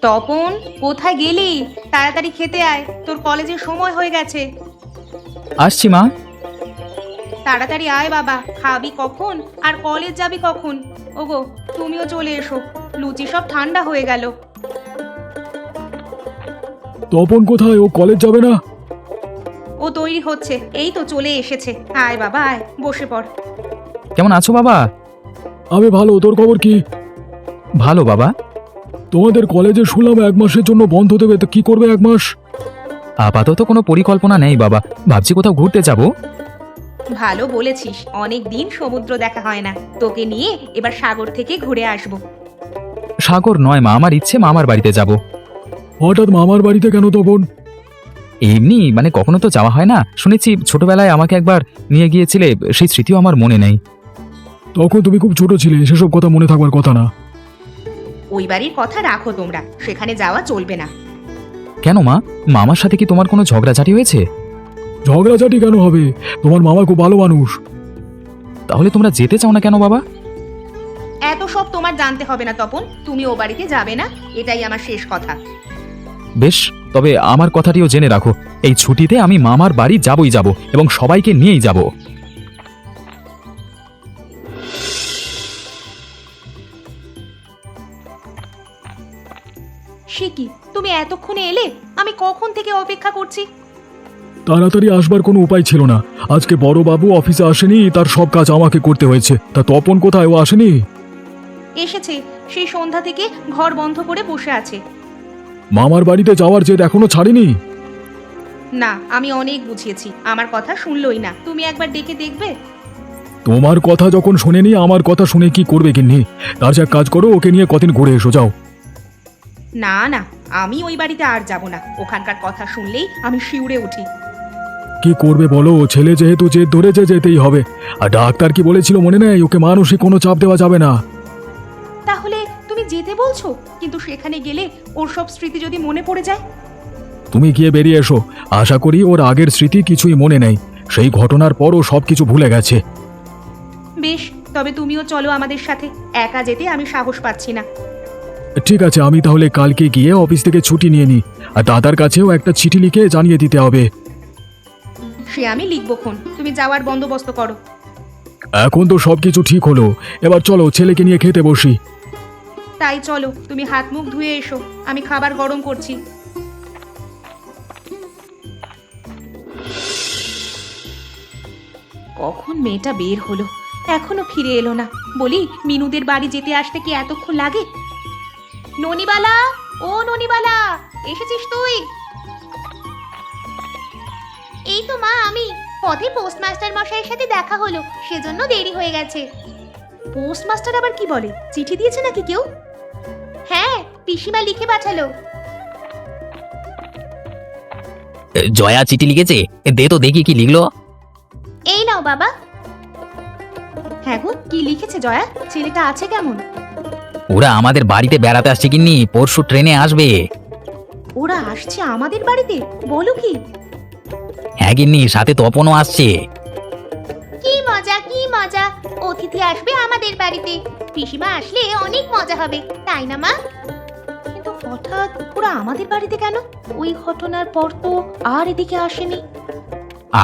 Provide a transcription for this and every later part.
তপন, কোথায় গেলি? তাড়াতাড়ি খেতে আয়, তোর কলেজের সময় হয়ে গেছে। আসছি মা। তাড়াতাড়ি আয় বাবা, খাবি কখন আর কলেজ যাবি কখন? ওগো, তুমিও চলে এসো, লুচি সব ঠান্ডা হয়ে গেল। তপন কোথায়? ও কলেজ যাবে না? ও তৈরি হচ্ছে, এই তো চলে এসেছে। আয় বাবা আয়, বসে পড়। কেমন আছো বাবা? আমি ভালো, তোর খবর কি? ভালো বাবা। তোমাদের কলেজে শুনলাম 1 মাসের জন্য বন্ধ দেবে, তো কি করবে 1 মাস? আপাতত কোনো পরিকল্পনা নেই বাবা, ভাবছি কোথাও ঘুরতে যাব। ভালো বলেছিস, অনেক দিন সমুদ্র দেখা হয় না, তোকে নিয়ে এবার সাগর থেকে ঘুরে আসবো। সাগর নয় মা, আমার ইচ্ছে মামার বাড়িতে যাব। হঠাৎ মামার বাড়িতে কেন তপন? এমনি মানে কখনো তো যাওয়া হয় না, শুনেছি ছোটবেলায় আমাকে একবার নিয়ে গিয়েছিলে, সেই স্মৃতিও আমার মনে নেই। তখন তুমি খুব ছোট ছিলে, সেসব কথা মনে থাকবার কথা না। ওই বাড়ির কথা রাখো তোমরা, সেখানে যাওয়া চলবে না। কেন মা, মামার সাথে কি তোমার কোনো ঝগড়াঝাটি হয়েছে? ঝগড়াঝাটি কেন হবে? তোমার মামা খুব ভালো মানুষ। তাহলে তোমরা যেতে চাও না কেন বাবা? এত সব তোমার জানতে হবে না তপন, তুমি ও বাড়িতে যাবে না, এটাই আমার শেষ কথা। বেশ, তবে আমার কথাটিও জেনে রাখো, এই ছুটিতে আমি মামার বাড়ি যাবই যাব এবং সবাইকে নিয়েই যাব। সে কি, তুমি এতক্ষণে এলে? আমি কখন থেকে অপেক্ষা করছি। তাড়াতাড়ি আসবার কোনো উপায় ছিল না। আজকে বড় বাবু অফিসে আসেনি, তার সব কাজ আমাকে করতে হয়েছে। তা তপন কোথায়? ও আসেনি? এসেছে, সেই সন্ধ্যা থেকে ঘর বন্ধ করে বসে আছে। মামার বাড়িতে যাওয়ার জেদ এখনো ছাড়েনি? না, আমি অনেক বুঝিয়েছি, আমার কথা শুনলই না। তুমি একবার ডেকে দেখবে? তোমার কথা যখন শোনেনি, আমার কথা শুনে কি করবে গিন্নি? তার যা কাজ করো, ওকে নিয়ে কদিন ঘুরে এসো যাও। না না, আমি ওই বাড়িতে আর যাব না, ওখানকার কথা শুনলেই আমি শিউরে উঠি। কি করবে বলো? ছেলে যেহেতু জেদ ধরেছে, যেতেই হবে। আর ডাক্তার কি বলেছিল মনে নেই? ওকে মানসিক কোনো চাপ দেওয়া যাবে না। তাহলে তুমি যেতে বলছো? কিন্তু সেখানে গেলে ওর সব স্মৃতি যদি মনে পড়ে যায়? তুমি গিয়ে বেরিয়ে এসো। আশা করি ওর আগের স্মৃতি কিছুই মনে নেই। সেই ঘটনার পরও সবকিছু ভুলে গেছে। বেশ, তবে তুমিও চলো আমাদের সাথে, একা যেতে আমি সাহস পাচ্ছি না। ঠিক আছে, আমি তাহলে কালকে গিয়ে অফিস থেকে ছুটি নিয়ে নিই। আর দাদার কাছেও একটা চিঠি লিখে জানিয়ে দিতে হবে। সে আমি লিখবক্ষণ, তুমি যাওয়ার বন্দোবস্ত করো। এখন তো সবকিছু ঠিক হলো, এবার চলো ছেলেকে নিয়ে খেতে বসি। তাই চলো, তুমি হাত মুখ ধুয়ে এসো, আমি খাবার গরম করছি। কখন মেয়েটা বের হলো, এখনো ফিরে এলো না। বলি, মিনুদের বাড়ি যেতে আসতে কি এতক্ষণ লাগে? ননিবালা, ও ননিবালা, এসেছিস তুই? এই তো মা আমি। পথে পোস্টমাস্টার মশাইয়ের সাথে দেখা হলো, সেজন্য দেরি হয়ে গেছে। পোস্টমাস্টার আবার কি বলে? চিঠি দিয়েছে নাকি কেউ? হ্যাঁ, পিসিমা লিখে পাঠালো। জয়া চিঠি লিখেছে, দে তো দেখি কি লিখলো। এই নাও বাবা। হ্যাঁ গো, কি লিখেছে জয়া? ছেলেটা আছে কেমন? ওরা আমাদের বাড়িতে বেড়াতে আসছে কিন্নি, পরশু ট্রেনে আসবে। ওরা আসছে আমাদের বাড়িতে? বলো কি? হ্যাঁ গিন্নি, সাথে তপনও আসছে। কি মজা, কি মজা! অতিথি আসবে আমাদের বাড়িতে, পিসিমা আসলে অনেক মজা হবে, তাই না মা? কিন্তু হঠাৎ ওরা আমাদের বাড়িতে কেন? ওই ঘটনার পর তো আর এদিকে আসেনি।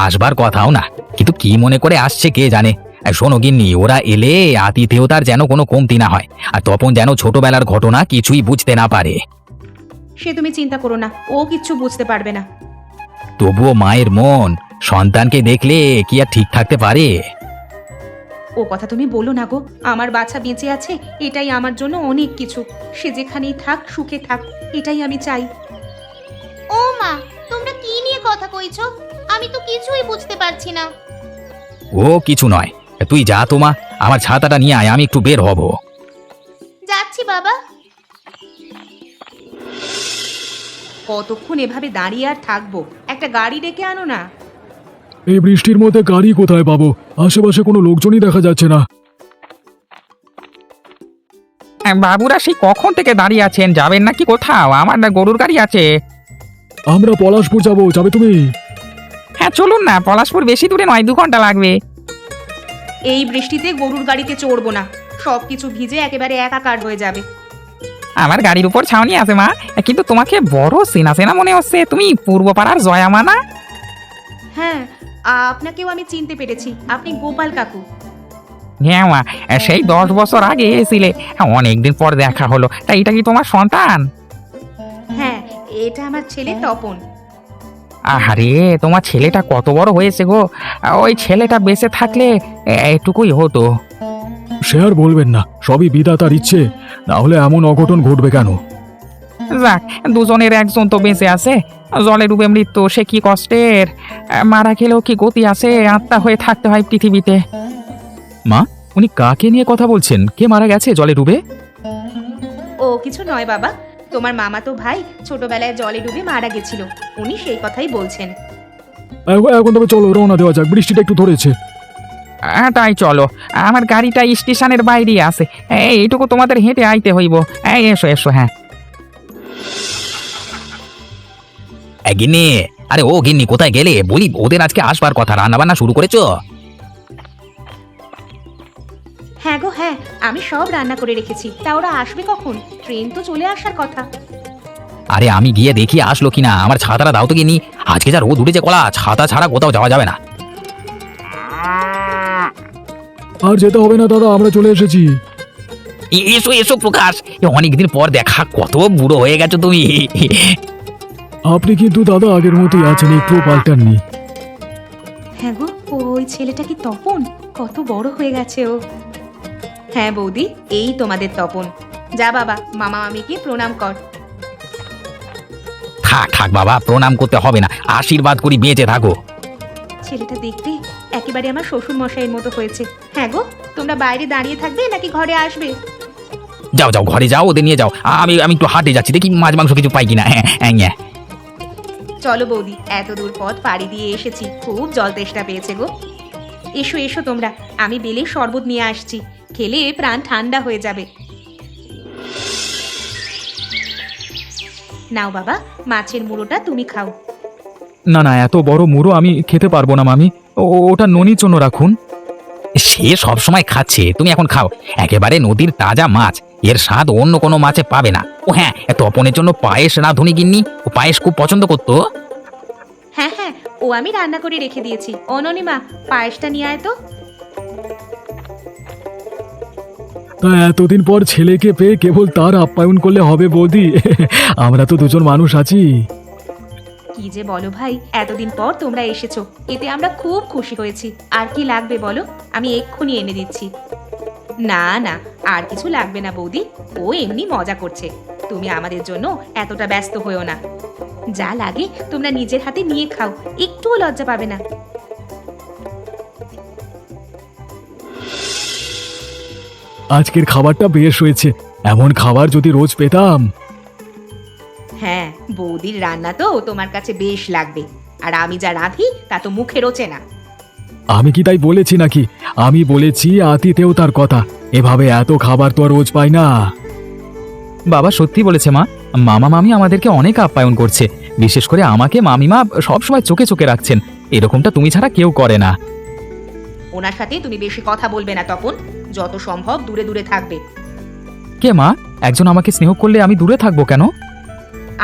আসবার কথাও না, কিন্তু কি মনে করে আসছে কে জানে। আর শোনো গিন্নি, ওরা এলে আতিথেয়তার যেন কোনো কমতি না হয়, আর তপন যেন ছোটবেলার ঘটনা কিছুই বুঝতে না পারে। সে তুমি চিন্তা করো না, ও কিচ্ছু বুঝতে পারবে না। তবুও মায়ের মন সন্তানকে দেখলে কি আর ঠিক থাকতে পারে? ও কথা তুমি বলো না গো, আমার বাচ্চা বেঁচে আছে, এটাই আমার জন্য অনেক কিছু। সে যেখানেই থাক, সুখে থাক, এটাই আমি চাই। ও মা, তোমরা কি নিয়ে কথা কইছো? আমি তো কিছুই বুঝতে পারছি না। ও কিছু নয়, তুই যা তো মা, আমার ছাতাটা নিয়ে আয়, আমি একটু বের হব। যাচ্ছি বাবা। কতক্ষণ এভাবে দাঁড়িয়ে আর থাকবো? একটা গাড়ি ডেকে আনো না। এই বৃষ্টির মধ্যে গাড়ি কোথায় পাবো? আশেপাশে কোনো লোকজনই দেখা যাচ্ছে না। বাবুরা সেই কখন থেকে দাঁড়িয়ে আছেন, যাবেন নাকি কোথাও? আমার না গরুর গাড়ি আছে। আমরা পলাশপুর যাবো, যাবে তুমি? হ্যাঁ চলুন না, পলাশপুর বেশি দূরে নয়, 2 ঘন্টা লাগবে। এই বৃষ্টিতে গরুর গাড়িতে চড়বো না, সবকিছু ভিজে একেবারে একাকার হয়ে যাবে। আমার গাড়ির উপর ছাউনি আছে মা, কিন্তু তোমাকে বড় সেনা সেনা মনে হচ্ছে। তুমি পূর্বপাড়ার জয়া মা না? হ্যাঁ, আপনাকেও আমি চিনতে পেরেছি, আপনি গোপাল কাকু। হ্যাঁ মা, সেই 10 বছর আগে এসেছিলে, অনেকদিন পর দেখা হলো। তা এটা কি তোমার সন্তান? হ্যাঁ, এটা আমার ছেলে তপন। আহারে, তোমার ছেলেটা কত বড় হয়েছে গো। ওই ছেলেটা বেঁচে থাকলে এটুকুই হতো। সে আর বলবেন না, সবই বিধাতার ইচ্ছে, না হলে এমন অঘটন ঘটবে কেন? যাক, দুজনের একজন তো বেঁচে আছে। জলে ডুবে মৃত্যু, সে কি কষ্টের। মারা গেলেও কি গতি আছে? আত্মা হয়ে থাকতে হয় পৃথিবীতে। মা, উনি কাকে নিয়ে কথা বলছেন? কে মারা গেছে জলে ডুবে? ও কিছু নয় বাবা, তোমার মামাতো ভাই ছোটবেলায় জলে ডুবে মারা গেছিল, উনি সেই কথাই বলছেন। এখন তবে চলো, রওনা দেওয়া যাক, বৃষ্টিটা একটু ধরেছে। তাই চলো, আমার গাড়িটা স্টেশনের বাইরে আছে। এইটুকু তোমাদের হেঁটে আইতে হইব। এসো এসো। হ্যাঁ গিন্নি, আরে ও গিন্নি, কোথায় গেলে? বলি, ওদের আজকে আসবার কথা, রান্না বান্না শুরু করেছো? হ্যাঁ গো হ্যাঁ, আমি সব রান্না করে রেখেছি। তা ওরা আসবে কখন? ট্রেন তো চলে আসার কথা। আরে আমি গিয়ে দেখি আসলো কিনা। আমার ছাতাটা দাও তো গিন্নি, আজকে যা রোদ উঠেছে কলা, ছাতা ছাড়া কোথাও যাওয়া যাবে না। আর যেতে হবে না দাদা, আমরা চলে এসেছি। এসো এসো প্রকাশ, অনেকদিন পর দেখা, কত বুড়ো হয়ে গেছো তুমি। আপনি কিন্তু দাদা আগের মতোই আছেন, একটু পাল্টাননি। হ্যাঁ গো, ওই ছেলেটা কি তপন? কত বড় হয়ে গেছে ও। হ্যাঁ বৌদি, এই তোমাদের তপন। যা বাবা, মামা মামিকে প্রণাম কর। থাক থাক বাবা, প্রণাম করতে হবে না, আশীর্বাদ করি, বেঁচে থাকো। ছেলেটা দেখতে একেবারে আমার শ্বশুর মশাইয়ের মতো হয়েছে। হ্যাঁ গো, তোমরা বাইরে দাঁড়িয়ে থাকবে নাকি ঘরে আসবে? যাও যাও, ঘরে যাও, ওদের নিয়ে যাও। আমি আমি একটু হাটে যাচ্ছি, দেখি মাছ মাংস কিছু পাই কিনা। হ্যাঁ হ্যাঁ। চলো বৌদি, এত দূর পথ পাড়ি দিয়ে এসেছি, খুব জল তেষ্টা পেয়েছে গো। এসো এসো তোমরা, আমি বেলের শরবত নিয়ে আসছি, খেলে প্রাণ ঠান্ডা হয়ে যাবে। নাও বাবা, মাছের মুড়োটা তুমি খাও। না না, এত বড় মুড়ো আমি খেতে পারবো না মামি, ওটা ননির জন্য রাখুন। সে সব সময় খাচ্ছে, তুমি এখন খাও। একেবারে নদীর তাজা মাছ, এর স্বাদ অন্য কোনো মাছে পাবে না। ও হ্যাঁ, তপনের জন্য পায়েস রাঁধুনি গিন্নি, ও পায়েস খুব পছন্দ করতো। হ্যাঁ হ্যাঁ, ও আমি রান্না করে রেখে দিয়েছি। অননিমা, পায়েসটা নিয়ে আয় তো। তা এতদিন পর ছেলেকে পেয়ে কেবল তার আপ্যায়ন করলে হবে বৌদি? আমরা তো দুজন মানুষ আছি। কি যে বলো ভাই, এতদিন পর তোমরা এসেছো, এতে আমরা খুব খুশি হয়েছি। আর কি লাগবে বলো, আমি এক্ষুনি এনে দিচ্ছি। না না, আর কিছু লাগবে না বৌদি, ও এমনি মজা করছে। তুমি আমাদের জন্য এতটা ব্যস্ত হয়েও না। যা লাগে তোমরা নিজের হাতে নিয়ে খাও, একটুও লজ্জা পাবে না। আজকের খাবারটা বেশ হয়েছে, এমন খাবার যদি রোজ পেতাম। হ্যাঁ, বৌদির রান্না তো তোমার কাছে বেশ লাগবে, আর আমি যা রাঁধি তা তো মুখে রোচে না। আমি কি তাই বলেছি নাকি? আমি বলেছি আতিথেও তার কথা, এভাবে এত খাবার তো আর রোজ পাই না। বাবা সত্যি বলেছে মা, মামা মামি আমাদেরকে অনেক আপ্যায়ন করছে, বিশেষ করে আমাকে মামিমা সবসময় চোখে চোখে রাখছেন। এরকমটা তুমি ছাড়া কেউ করে না। ওনার সাথে তুমি বেশি কথা বলবে না তপন, যত সম্ভব দূরে দূরে থাকবে। কে মা, একজন আমাকে স্নেহ করলে আমি দূরে থাকবো কেন?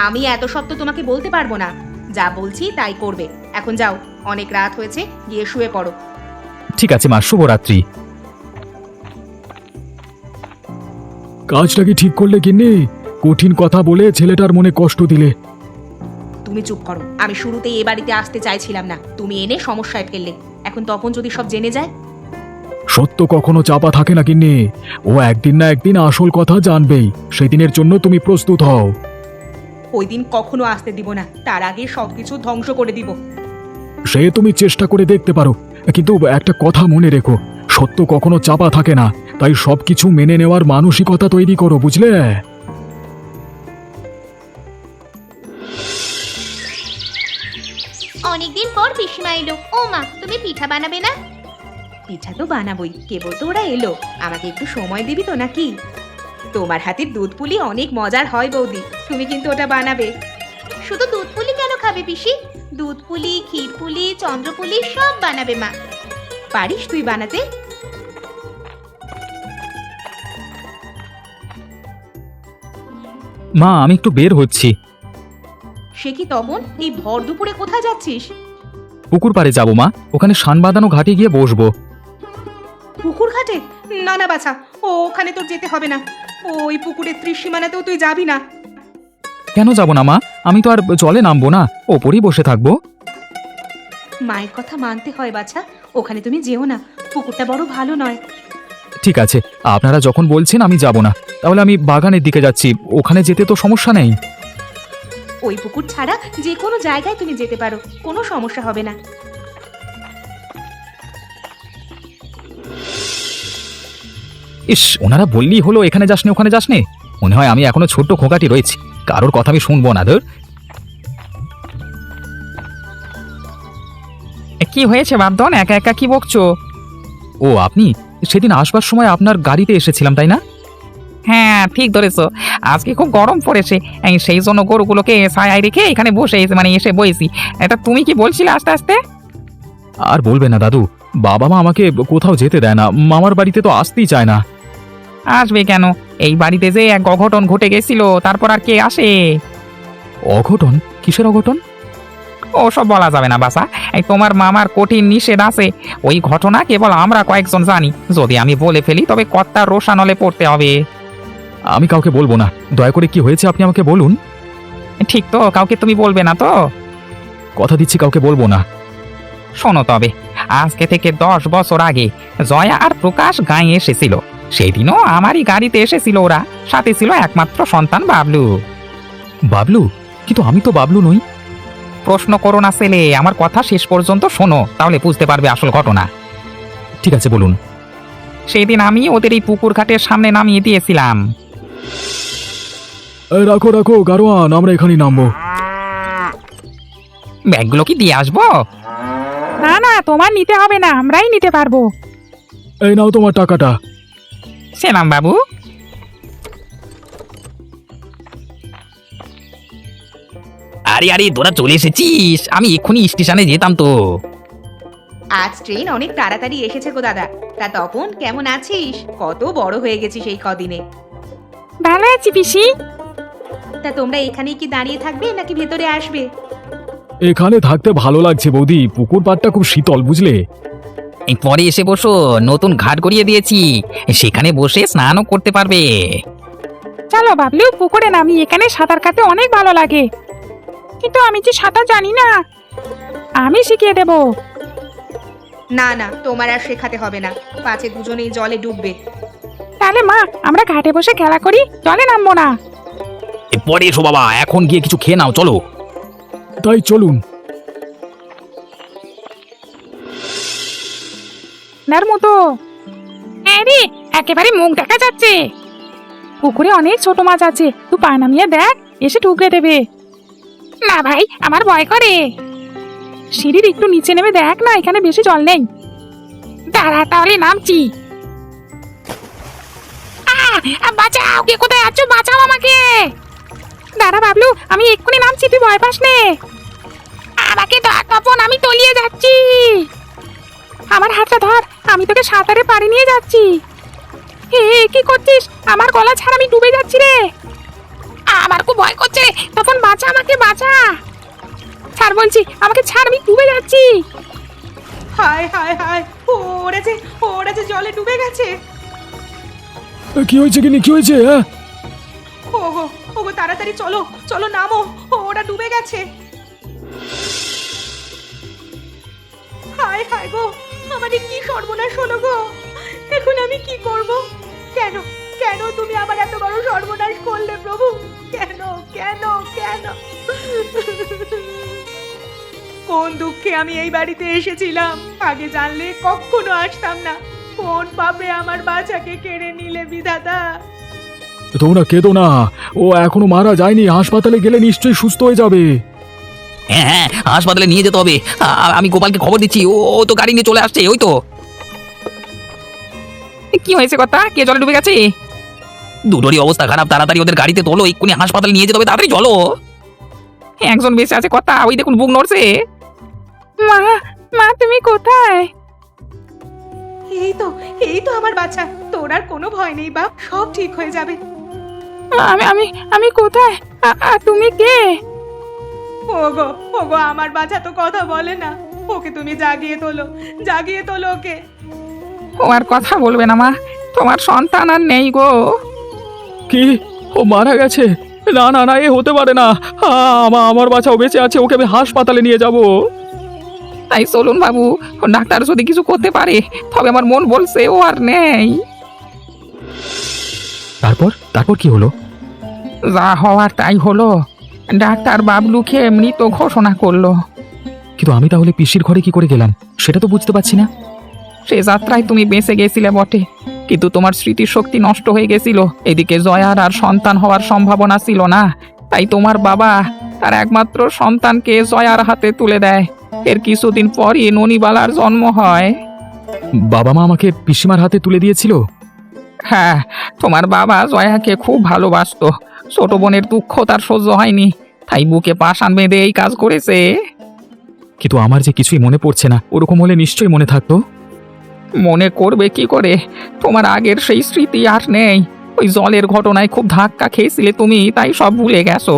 আমি এত সব তো তোমাকে বলতে পারবো না, যা বলছি তাই করবে। এখন যাও, অনেক রাত হয়েছে, গিয়ে শুয়ে পড়ো। ঠিক আছে মা, শুভরাত্রি। কাজটা কি ঠিক করলে কিন্নি? কঠিন কথা বলে ছেলেটার মনে কষ্ট দিলে। তুমি চুপ করো, আমি শুরুতেই এ বাড়িতে আসতে চাইছিলাম না, তুমি এনে সমস্যায় ফেললে। এখন তপন যদি সব জেনে যায়? সত্য কখনো চাপা থাকে না কিন্নি, ও একদিন না একদিন আসল কথা জানবেই, সেদিনের জন্য তুমি প্রস্তুত হও। ওই দিন কখনো আসতে দিব না, তার আগে সবকিছু ধ্বংস করে দিব। সে তুমি চেষ্টা করে দেখতে পারো, কিন্তু একটা কথা মনে রেখো, সত্য কখনো চাপা থাকে না, তাই সবকিছু মেনে নেওয়ার মানসিকতা তৈরি করো, বুঝলে? অনেকদিন পর পিসিমা এলো। ও মা, তুমি পিঠা বানাবে না? পিঠা তো বানাবোই, কেবল তো ওরা এলো, আমাকে একটু সময় দিবি তো নাকি? তোমার হাতের দুধ পুলি অনেক মজার হয় বৌদি, তুমি কিন্তু ওটা বানাবে। শুধু দুধ পুলি কেন খাবে পিসি? দুধ পুলি, ক্ষীর পুলি, চন্দ্র পুলি সব বানাবে মা। পারিস তুই বানাতে? মা আমি একটু বের হচ্ছি। সে কি তপন, এই ভর দুপুরে কোথায় যাচ্ছিস? পুকুর পাড়ে যাবো মা, ওখানে শান বাঁধানো ঘাটে গিয়ে বসবো। পুকুর ঘাটে? না না বাছা, ওখানে তোর যেতে হবে না। ওই পুকুরের ত্রিসীমানাতেও তুই যাবি না। কেন যাব না মা? আমি তো আর জলে নামবো না, ওপরেই বসে থাকবো। মায়ের কথা মানতে হয় বাছা, ওখানে তুমি যেও না, পুকুরটা বড় ভালো নয়। ঠিক আছে, আপনারা যখন বলছেন আমি যাব না, তাহলে আমি বাগানের দিকে যাচ্ছি, ওখানে যেতে তো সমস্যা নেই। ওই পুকুর ছাড়া যে কোনো জায়গায় তুমি যেতে পারো, কোনো সমস্যা হবে না। ইস, ওনারা বললেই হলো এখানে যাসনে ওখানে যাসনে। মনে হয় আমি এখনো ছোট্ট খোকাটি রয়েছি, কারোর কথা আমি শুনবো না। ধর, কি হয়েছে বাপধন, একা একা কি বকছো? ও আপনি? সেদিন আসবার সময় আপনার গাড়িতে এসেছিলাম তাই না? হ্যাঁ ঠিক ধরেছো, আজকে খুব গরম পড়েছে, এই সেই জন্য গরুগুলোকে ছায়ায় রেখে এখানে বসে মানে এসে বইছি। এটা তুমি কি বলছিলে আস্তে আস্তে? আর বলবে না দাদু, বাবা মা আমাকে কোথাও যেতে দেয় না, মামার বাড়িতে তো আসতেই চায় না। আসবে কেন, এই বাড়িতে যে এক অঘটন ঘটে গেছিল, তারপর আর কে আসে? অঘটন? কিসের অঘটন? ও সব বলা যাবে না বাসা, এই তোমার মামার কঠিন নিষেধ আছে। ওই ঘটনা কেবল আমরা কয়েকজন জানি, যদি আমি বলে ফেলি তবে কর্তার রোষানলে পড়তে হবে। আমি কাউকে বলবো না, দয়া করে কি হয়েছে আপনি আমাকে বলুন। ঠিক তো, কাউকে তুমি বলবে না তো? কথা দিচ্ছি কাউকে বলবো না। শোনো তবে, আজকে থেকে 10 বছর আগে জয়া আর প্রকাশ গাঁয়ে এসেছিল। সেই দিনও আমারই গাড়িতে এসেছিল ওরা, সাথে ছিল একমাত্র সন্তান বাবলু। বাবলু? কিন্তু আমি তো বাবলু নই। প্রশ্ন করো না ছেলে, আমার কথা শেষ পর্যন্ত শোনো, তাহলে বুঝতে পারবে আসল ঘটনা। ঠিক আছে বলুন। সেই দিন আমি ওদের এই পুকুর ঘাটের সামনে নামিয়ে দিয়েছিলাম। রাখো রাখো গারোয়ান, আমরা এখানেই নামবো। ব্যাগগুলো কি দিয়ে আসবো? না না, তোমার নিতে হবে না, আমরাই নিতে পারবো। এই নাও তোমার টাকাটা। সেলাম বাবু। আরে আরে, তোরা চলে এসেছিস, আমি এক্ষুনি স্টেশনে যেতাম তো। আজ ট্রেন অনেক তাড়াতাড়ি এসেছে গো দাদা। তা তপন, কেমন আছিস? কত বড় হয়ে গেছিস এই কদিনে। ভালো আছি পিসি। তা তোমরা এখানেই কি দাঁড়িয়ে থাকবে নাকি ভেতরে আসবে? এখানে থাকতে ভালো লাগছে বৌদি, পুকুর পাড়টা খুব শীতল বুঝলে। এই পরে এসে বসো, নতুন ঘাট করিয়ে দিয়েছি, সেখানে বসে স্নানও করতে পারবে। চলো বাবলু, পুকুরে নামি, এখানে সাঁতার কাটতে অনেক ভালো লাগে। কিন্তু আমি যে সাঁতার জানি না, আমি শিখিয়ে দেব। না না, তোমার আর শেখাতে হবে না, পাছে দুজনেই জলে ডুববে। তাহলে মা, আমরা ঘাটে বসে খেলা করি, জলে নামবো না। পরে এসো বাবা, এখন গিয়ে কিছু খেয়ে নাও, চলো। তাই চলুন। নার মতো আরে, একেবারে মুখ দেখা যাচ্ছে। পুকুরে অনেক ছোট মাছ আছে, তুই পা নামিয়ে দেখ, এসে ঢুকে দেবে। না ভাই, আমার ভয় করে। সিঁড়ির একটু নিচে নেমে দেখ না, এখানে বেশি জল নেই। দাঁড়া, তাহলে নামছি। বাঁচাও, কে কোথায় আছো? বাঁচাও আমাকে। দাঁড়া বাবলু, আমি এক্ষুনি নামছি, তুই ভয় পাস নে। আমাকে ধর তপন, আমি তলিয়ে যাচ্ছি। আমার হাতটা ধর, আমি তোকে সাঁতারে পাড়ি নিয়ে যাচ্ছি। হে কি করছিস? আমার গলা ছাড়, আমি ডুবে যাচ্ছি রে। আমার খুব ভয় করছে, তখন বাঁচা আমাকে, বাঁচা। ছাড় বলছি, আমাকে ছাড়, আমি ডুবে যাচ্ছি। হায় হায় হায়, ওরা যে জলে ডুবে গেছে। কি হয়েছে কিনি, কি হয়েছে? হ্যাঁ, ওগো ওগো, তাড়াতাড়ি চলো চলো, নামো, ওরা ডুবে গেছে। হায় হায় গো, আমাদের কি সর্বনাশ হলো গো, এখন আমি কি করব? কেন কেন তুমি আবার এত বড় সর্বনাশ করলে প্রভু? কেন কেন কেন? কোন দুঃখে আমি এই বাড়িতে এসেছিলাম, আগে জানলে কখনো আসতাম না। কোন পাপে আমার বাচ্চাকে কেড়ে নিলে বিধাতা? তোমরা কেঁদো না, ও এখনো মারা যায়নি, হাসপাতালে গেলে নিশ্চয়ই সুস্থ হয়ে যাবে। হ্যাঁ হ্যাঁ, হাসপাতালে নিয়ে যেতে হবে। আমি গোপালকে খবর দিচ্ছি, ও তো গাড়ি নিয়ে চলে আসছে, ওই তো। কি হয়েছে কথা? কে জলে ডুবে গেছে? দুটোরই অবস্থা খারাপ, তাড়াতাড়ি ওদের গাড়িতে তোলো, এক্ষুনি হাসপাতালে নিয়ে যেতে হবে, তাড়াতাড়ি চলো। একজন বেঁচে আছে কথা, ওই দেখুন বুক নড়ছে। মা, মা তুমি কোথায়? এই তো আমার বাচ্চা, তোর আর কোনো ভয় নেই বাপ, সব ঠিক হয়ে যাবে। আমি আমি আমি কোথায়? তুমি কে? ওগো ওগো, আমার বাচ্চা তো কথা বলে না। ওকে তুমি জাগিয়ে তোলো ওকে। ও আর কথা বলবে না মা, তোমার সন্তান আর নেই গো। কি? ও মারা গেছে? না না না, এ হতে পারে না। আমার বাচ্চাও বেঁচে আছে, ওকে আমি হাসপাতালে নিয়ে যাব। তাই চলুন বাবু, ডাক্তার যদি কিছু করতে পারে, তবে আমার মন বলছে ও আর নেই। তারপর তারপর কি হলো? যা হওয়ার তাই হলো, ডাক্তার বাবলুকে মৃত ঘোষণা করলো। কিন্তু আমি তাহলে পিসির ঘরে কি করে গেলাম সেটা তো বুঝতে পারছি না। সে যাত্রায় তুমি বেঁচে গেছিলে বটে, কিন্তু তোমার স্মৃতিশক্তি নষ্ট হয়ে গেছিল। এদিকে জয়ার আর সন্তান হওয়ার সম্ভাবনা ছিল না, তাই তোমার বাবা তার একমাত্র সন্তানকে জয়ার হাতে তুলে দেয়। এর কিছুদিন পরই ননিবালার জন্ম হয়। বাবা মা আমাকে পিসিমার হাতে তুলে দিয়েছিল। হ্যাঁ, তোমার বাবা জয়াকে খুব ভালোবাসতো। ছোট বোনের দুঃখ তার সহ্য হয়নি, তাই বুকে পাশান বেঁধে এই কাজ করেছে। কিন্তু আমার যে কিছুই মনে পড়ছে না, ওরকম হলে নিশ্চয়ই মনে থাকতো। মনে করবে কি করে? তোমার আগের সেই স্মৃতি আর নেই। ওই জলের ঘটনায় খুব ধাক্কা খেয়েছিলে তুমি, তাই সব ভুলে গেছো।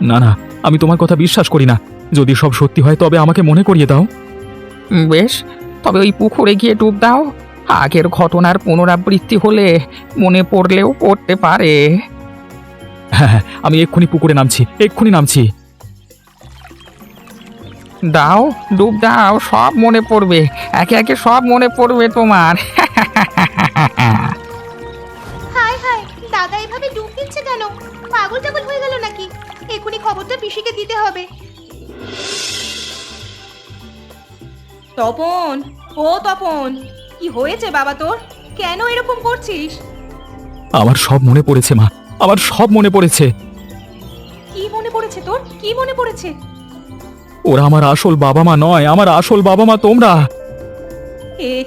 না না, আমি তোমার কথা বিশ্বাস করি না। যদি সব সত্যি হয় তবে আমাকে মনে করিয়ে দাও। বেশ, তবে ওই পুকুরে গিয়ে ডুব দাও। আগের ঘটনার পুনরাবৃত্তি হলে মনে পড়লেও পড়তে পারে। হ্যাঁ হ্যাঁ, আমি এক্ষুনি পুকুরে নামছি, এক্ষুনি নামছি। দাও, ডুব দাও, সব মনে পড়বে। একে একে সব মনে পড়বে তোমার। হায় হায়, দাদা এভাবে ডুব দিচ্ছে কেন? পাগল টাগল হয়ে গেল নাকি? এখনই খবরটা পিসিকে দিতে হবে। তপন, ও তপন, কি হয়েছে বাবা তোর? কেন এরকম করছিস? আমার সব মনে পড়েছে মা, আমার সব মনে পড়েছে। কি মনে পড়েছে তোর? কি মনে পড়েছে? ওরা আমার আসল বাবা মা নয়, আমার আসল বাবা মা তোমরা।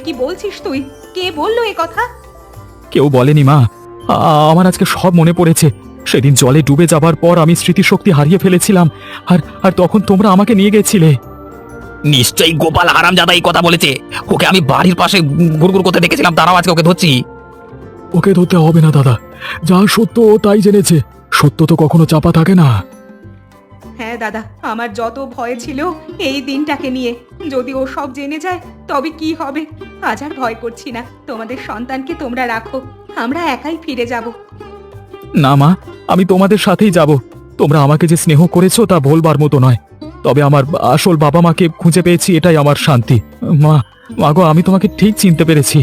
কি বলছিস তুই? কে বললো এ কথা? কেউ বলেনি মা। আমার আজকে সব মনে পড়েছে। সেদিন জলে ডুবে যাবার পর আমি স্মৃতিশক্তি হারিয়ে ফেলেছিলাম, আর আর তখন তোমরা আমাকে নিয়ে গেছিলে। নিশ্চয়ই গোপাল হারামজাদা এই কথা বলেছে। ওকে আমি বাড়ির পাশে গুড়গুড় করতে দেখেছিলাম, দাঁড়াও আজকে ওকে ধরছি। ওকে ধরতে হবে না দাদা, যা সত্য ও তাই জেনেছে। সত্য তো কখনো চাপা থাকে না। হ্যাঁ দাদা, আমার যত ভয় ছিল এই দিনটাকে নিয়ে। যদি ও সব জেনে যায় তবে কি হবে? আজ আর ভয় করছি না। তোমাদের সন্তানকে তোমরা রাখো, আমরা একাই ফিরে যাব। না মা, আমি তোমাদের সাথেই যাব। তোমরা আমাকে যে স্নেহ করেছো তা বলবার মতো নয়। তবে আমার আসল বাবা মাকে খুঁজে পেয়েছি, এটাই আমার শান্তি। মা, মাগো, আমি তোমাকে ঠিক চিনতে পেরেছি।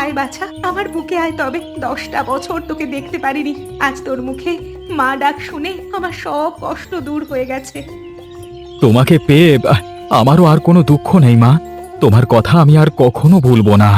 আয় বাছা, আমার বুকে আয় তবে। 10টা বছর তোকে দেখতে পারিনি, আজ তোর মুখে মা ডাক শুনে আমার সব কষ্ট দূর হয়ে গেছে। তোমাকে পেয়ে আমারও আর কোনো দুঃখ নেই মা। তোমার কথা আমি আর কখনো ভুলবো না।